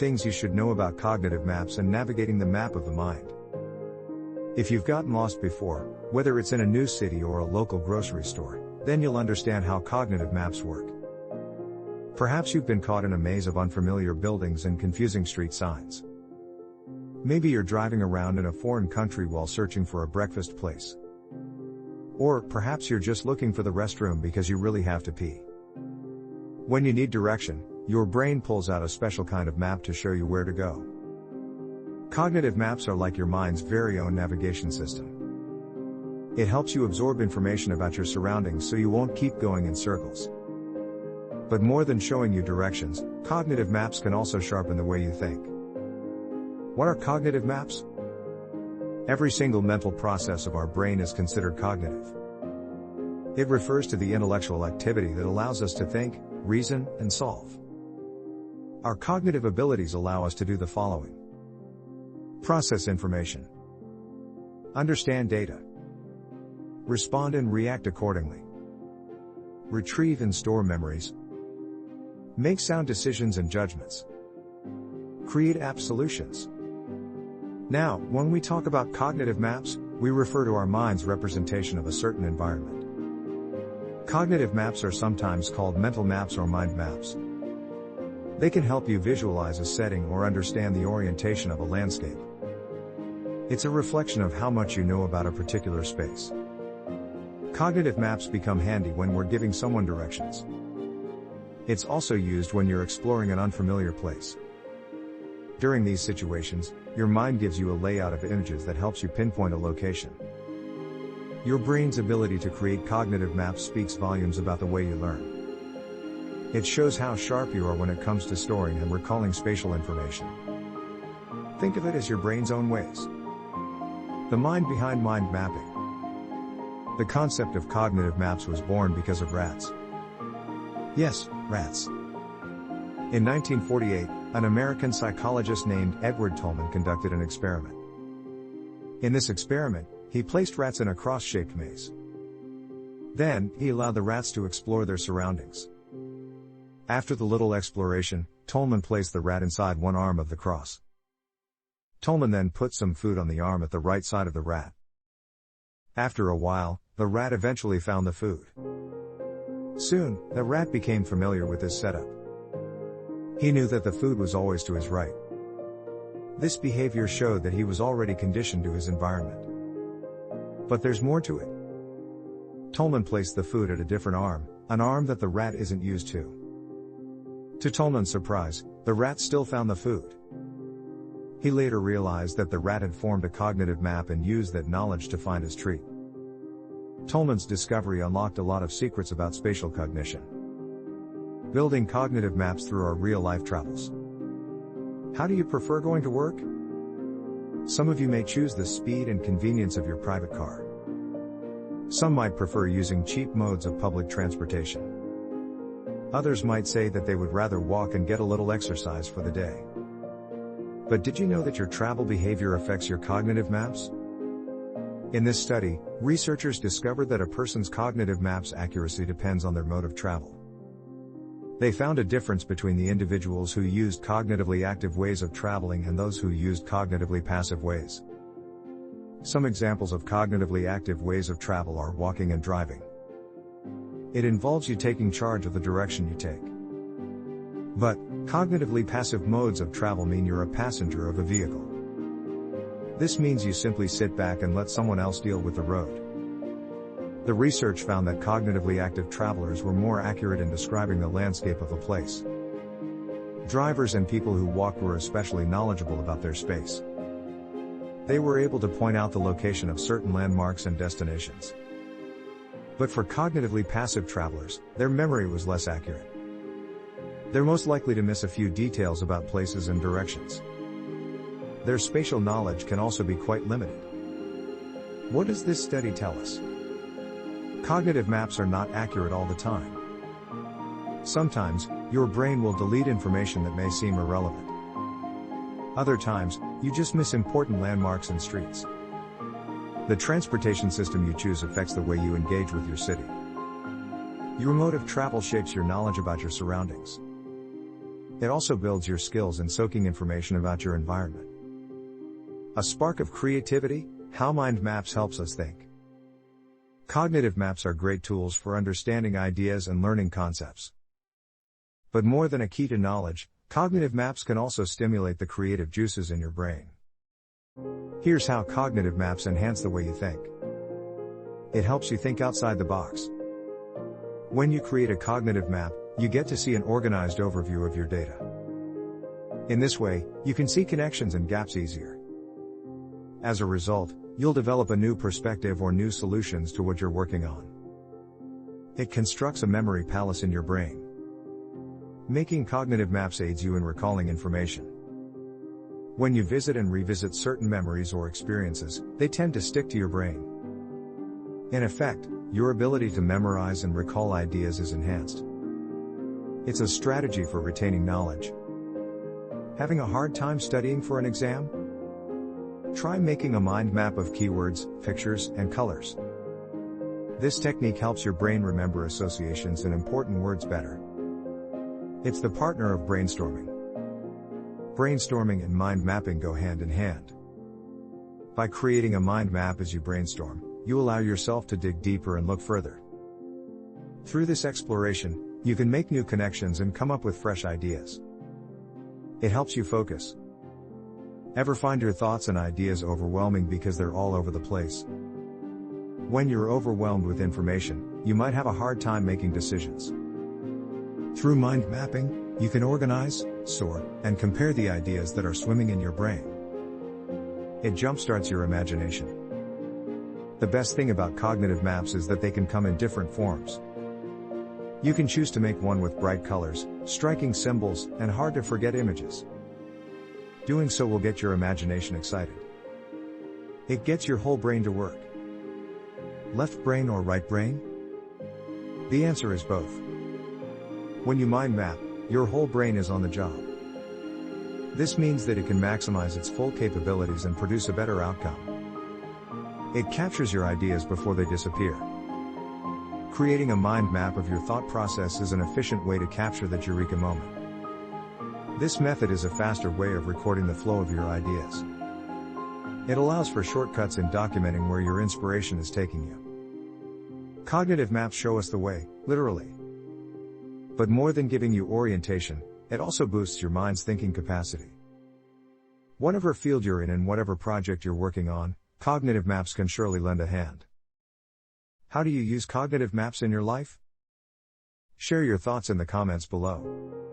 things you should know about cognitive maps and navigating the map of the mind. If you've gotten lost before, whether it's in a new city or a local grocery store, then you'll understand how cognitive maps work. Perhaps you've been caught in a maze of unfamiliar buildings and confusing street signs. Maybe you're driving around in a foreign country while searching for a breakfast place. Or perhaps you're just looking for the restroom because you really have to pee. When you need direction, your brain pulls out a special kind of map to show you where to go. Cognitive maps are like your mind's very own navigation system. It helps you absorb information about your surroundings so you won't keep going in circles. But more than showing you directions, cognitive maps can also sharpen the way you think. What are cognitive maps? Every single mental process of our brain is considered cognitive. It refers to the intellectual activity that allows us to think, reason, and solve. Our cognitive abilities allow us to do the following: process information, understand data, respond and react accordingly, retrieve and store memories, make sound decisions and judgments, create app solutions. Now, when we talk about cognitive maps, we refer to our mind's representation of a certain environment. Cognitive maps are sometimes called mental maps or mind maps. They can help you visualize a setting or understand the orientation of a landscape. It's a reflection of how much you know about a particular space. Cognitive maps become handy when we're giving someone directions. It's also used when you're exploring an unfamiliar place. During these situations, your mind gives you a layout of images that helps you pinpoint a location. Your brain's ability to create cognitive maps speaks volumes about the way you learn. It shows how sharp you are when it comes to storing and recalling spatial information. Think of it as your brain's own ways. The mind behind mind mapping. The concept of cognitive maps was born because of rats. Yes, rats. In 1948, an American psychologist named Edward Tolman conducted an experiment. In this experiment, he placed rats in a cross-shaped maze. Then, he allowed the rats to explore their surroundings. After the little exploration, Tolman placed the rat inside one arm of the cross. Tolman then put some food on the arm at the right side of the rat. After a while, the rat eventually found the food. Soon, the rat became familiar with this setup. He knew that the food was always to his right. This behavior showed that he was already conditioned to his environment. But there's more to it. Tolman placed the food at a different arm, an arm that the rat isn't used to. To Tolman's surprise, the rat still found the food. He later realized that the rat had formed a cognitive map and used that knowledge to find his treat. Tolman's discovery unlocked a lot of secrets about spatial cognition. Building cognitive maps through our real-life travels. How do you prefer going to work? Some of you may choose the speed and convenience of your private car. Some might prefer using cheap modes of public transportation. Others might say that they would rather walk and get a little exercise for the day. But did you know that your travel behavior affects your cognitive maps? In this study, researchers discovered that a person's cognitive map's accuracy depends on their mode of travel. They found a difference between the individuals who used cognitively active ways of traveling and those who used cognitively passive ways. Some examples of cognitively active ways of travel are walking and driving. It involves you taking charge of the direction you take. But, cognitively passive modes of travel mean you're a passenger of a vehicle. This means you simply sit back and let someone else deal with the road. The research found that cognitively active travelers were more accurate in describing the landscape of a place. Drivers and people who walked were especially knowledgeable about their space. They were able to point out the location of certain landmarks and destinations. But for cognitively passive travelers, their memory was less accurate. They're most likely to miss a few details about places and directions. Their spatial knowledge can also be quite limited. What does this study tell us? Cognitive maps are not accurate all the time. Sometimes, your brain will delete information that may seem irrelevant. Other times, you just miss important landmarks and streets. The transportation system you choose affects the way you engage with your city. Your mode of travel shapes your knowledge about your surroundings. It also builds your skills in soaking information about your environment. A spark of creativity, how mind maps helps us think. Cognitive maps are great tools for understanding ideas and learning concepts. But more than a key to knowledge, cognitive maps can also stimulate the creative juices in your brain. Here's how cognitive maps enhance the way you think. It helps you think outside the box. When you create a cognitive map, you get to see an organized overview of your data. In this way, you can see connections and gaps easier. As a result, you'll develop a new perspective or new solutions to what you're working on. It constructs a memory palace in your brain. Making cognitive maps aids you in recalling information. When you visit and revisit certain memories or experiences, they tend to stick to your brain. In effect, your ability to memorize and recall ideas is enhanced. It's a strategy for retaining knowledge. Having a hard time studying for an exam? Try making a mind map of keywords, pictures, and colors. This technique helps your brain remember associations and important words better. It's the partner of brainstorming. Brainstorming and mind mapping go hand in hand. By creating a mind map as you brainstorm, you allow yourself to dig deeper and look further. Through this exploration, you can make new connections and come up with fresh ideas. It helps you focus. Ever find your thoughts and ideas overwhelming because they're all over the place? When you're overwhelmed with information, you might have a hard time making decisions. Through mind mapping, you can organize, sort, and compare the ideas that are swimming in your brain. It jumpstarts your imagination. The best thing about cognitive maps is that they can come in different forms. You can choose to make one with bright colors, striking symbols, and hard-to-forget images. Doing so will get your imagination excited. It gets your whole brain to work. Left brain or right brain? The answer is both. When you mind map, your whole brain is on the job. This means that it can maximize its full capabilities and produce a better outcome. It captures your ideas before they disappear. Creating a mind map of your thought process is an efficient way to capture that eureka moment. This method is a faster way of recording the flow of your ideas. It allows for shortcuts in documenting where your inspiration is taking you. Cognitive maps show us the way, literally. But more than giving you orientation, it also boosts your mind's thinking capacity. Whatever field you're in and whatever project you're working on, cognitive maps can surely lend a hand. How do you use cognitive maps in your life? Share your thoughts in the comments below.